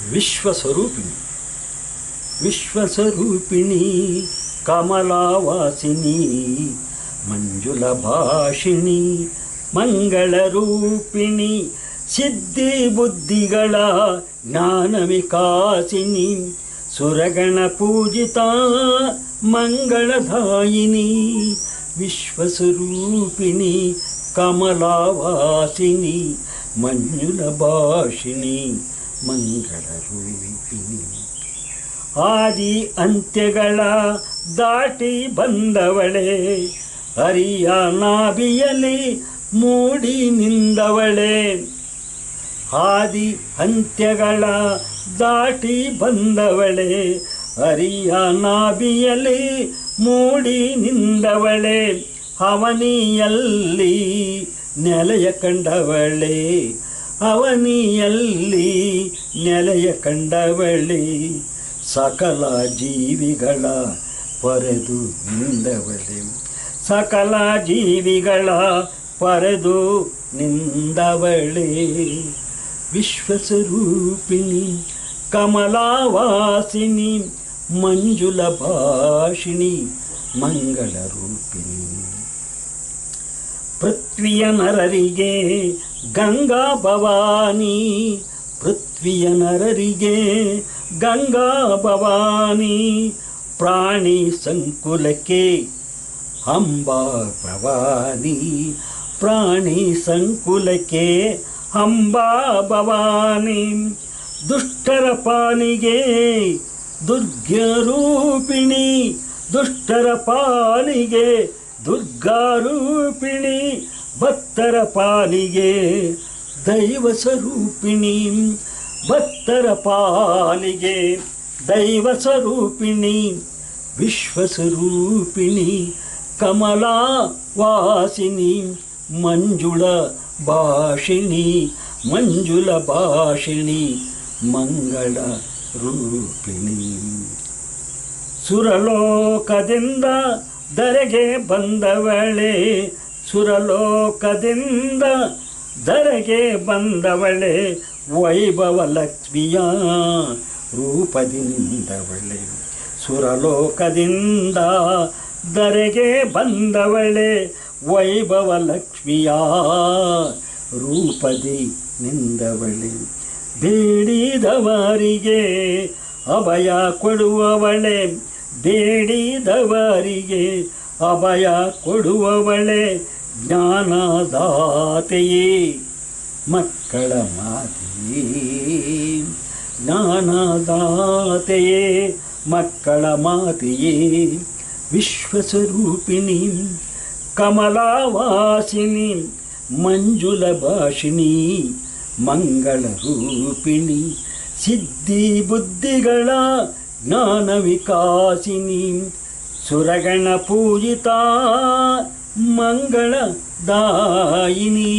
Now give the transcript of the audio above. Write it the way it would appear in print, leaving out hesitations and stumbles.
ವಿಶ್ವಸ್ವರೂಪಿಣಿ ವಿಶ್ವಸ್ವರೂಪಿಣಿ ಕಮಲಾವಾಸಿನಿ ಮಂಜುಳಭಾಷಿಣಿ ಮಂಗಳರೂಪಿಣಿ ಸಿದ್ಧಿ ಬುದ್ಧಿಗಳ ಜ್ಞಾನ ವಿಕಾಸಿನಿ ಸುರಗಣ ಪೂಜಿತ ಮಂಗಳದಾಯಿನಿ ವಿಶ್ವಸ್ವರೂಪಿಣಿ ಕಮಲಾವಾಸಿನಿ ಮಂಜುಳಭಾಷಿಣಿ ಮಂಗಳರೂಪಿಣಿ ಆದಿ ಅಂತ್ಯಗಳ ದಾಟಿ ಬಂದವಳೆ ಹರಿಯ ನಾಭಿಯಲ್ಲಿ ಮೂಡಿ ನಿಂದವಳೆ ಆದಿ ಅಂತ್ಯಗಳ ದಾಟಿ ಬಂದವಳೆ ಹರಿಯ ನಾಭಿಯಲ್ಲಿ ಮೂಡಿ ನಿಂದವಳೆ ಅವನಿಯಲ್ಲಿ ನೆಲೆಯ ಕಂಡವಳೆ ಅವನಿಯಲ್ಲಿ ನೆಲೆಯ ಕಂಡವಳೆ ಸಕಲ ಜೀವಿಗಳ ಪರೆದು ನಿಂದವಳೆ ಸಕಲ ಜೀವಿಗಳ ಪರೆದು ನಿಂದವಳೆ ವಿಶ್ವಸ್ವರೂಪಿಣಿ ಕಮಲಾವಾಸಿನಿ ಮಂಜುಳಭಾಷಿಣಿ ಮಂಗಳರೂಪಿಣಿ ಪೃಥ್ವಿಯ ನರರಿಗೆ ಗಂಗಾ ಭವಾನಿ ಪೃಥ್ವಿಯ ನರರಿಗೆ ಗಂಗಾ ಭವಾನಿ ಪ್ರಾಣಿ ಸಂಕುಲಕ್ಕೆ ಅಂಬಾ ಭವಾನಿ ಪ್ರಾಣಿ ಸಂಕುಲಕ್ಕೆ ಅಂಬಾ ಭವಾನಿ ದುಷ್ಟರ ಪಾಲಿಗೆ ದುರ್ಗಾರೂಪಿಣಿ ದುಷ್ಟರ ಪಾಲಿಗೆ ದುರ್ಗಾರೂಪಿಣಿ ಭಕ್ತರ ಪಾಲಿಗೆ ದೈವ ಸ್ವರೂಪಿಣಿ ಭಕ್ತರ ಪಾಲಿಗೆ ದೈವ ಸ್ವರೂಪಿಣಿ ವಿಶ್ವಸ್ವರೂಪಿಣಿ ಕಮಲಾ ವಾಸಿನಿ ಮಂಜುಳ ಭಾಷಿಣಿ ಮಂಜುಳ ಭಾಷಿಣಿ ಮಂಗಳ ರೂಪಿಣಿ ಸುರಲೋಕದಿಂದ ಧರೆಗೆ ಬಂದವಳೆ ಸುರಲೋಕದಿಂದ ಧರೆಗೆ ಬಂದವಳೆ ವೈಭವ ಲಕ್ಷ್ಮಿಯ ರೂಪದಿ ನಿಂದವಳೆ ಸುರಲೋಕದಿಂದ ಧರೆಗೆ ಬಂದವಳೆ ವೈಭವ ಲಕ್ಷ್ಮಿಯ ರೂಪದಿ ನಿಂದವಳೆ ಬೇಡಿದವರಿಗೆ ಅಭಯ ಕೊಡುವವಳೆ ಬೇಡಿದವರಿಗೆ ಅಭಯ ಕೊಡುವವಳೆ ಜ್ಞಾನದಾತೆಯೇ ಮಕ್ಕಳ ಮಾತೆಯೇ ಜ್ಞಾನದಾತೆಯೇ ಮಕ್ಕಳ ಮಾತೆಯೇ ವಿಶ್ವಸ್ವರೂಪಿಣಿ ಕಮಲಾವಾಸಿನಿ ಮಂಜುಳಭಾಷಿಣಿ ಮಂಗಳರೂಪಿಣಿ ಸಿದ್ಧಿ ಬುದ್ಧಿಗಳ ಜ್ಞಾನ ವಿಕಾಸಿನಿ ಸುರಗಣ ಪೂಜಿತ ಮಂಗಳದಾಯಿನಿ.